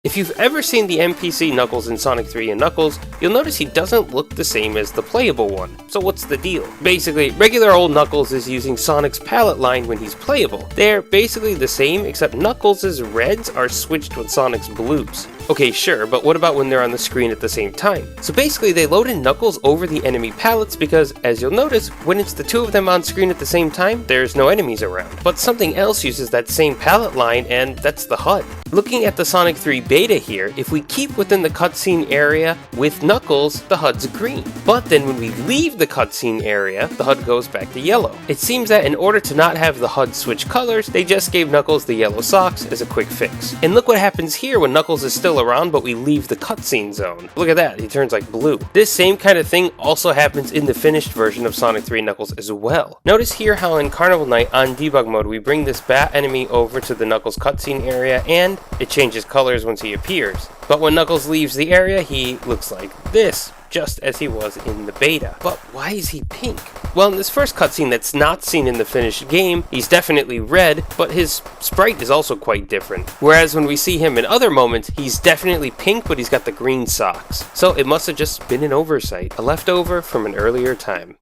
If you've ever seen the NPC Knuckles in Sonic 3 and Knuckles, you'll notice he doesn't look the same as the playable one. So what's the deal? Basically, regular old Knuckles is using Sonic's Pallet line when he's playable. They're basically the same, except Knuckles' reds are switched with Sonic's blues. Okay, sure, but what about when they're on the screen at the same time? So basically, they load in Knuckles over the enemy pallets because, as you'll notice, when it's the two of them on screen at the same time, there's no enemies around. But something else uses that same pallet line, and that's the HUD. Looking at the Sonic 3 beta here, if we keep within the cutscene area with Knuckles, the HUD's green. But then when we leave the cutscene area, the HUD goes back to yellow. It seems that in order to not have the HUD switch colors, they just gave Knuckles the yellow socks as a quick fix. And look what happens here when Knuckles is still around but we leave the cutscene zone. Look at that, he turns like blue. This same kind of thing also happens in the finished version of Sonic 3 Knuckles as well. Notice here how in Carnival Night on debug mode we bring this bat enemy over to the Knuckles cutscene area and it changes colors once he appears. But when Knuckles leaves the area, he looks like this, just as he was in the beta. But why is he pink? Well, in this first cutscene that's not seen in the finished game, he's definitely red, but his sprite is also quite different. Whereas when we see him in other moments, he's definitely pink, but he's got the green socks. So it must have just been an oversight, a leftover from an earlier time.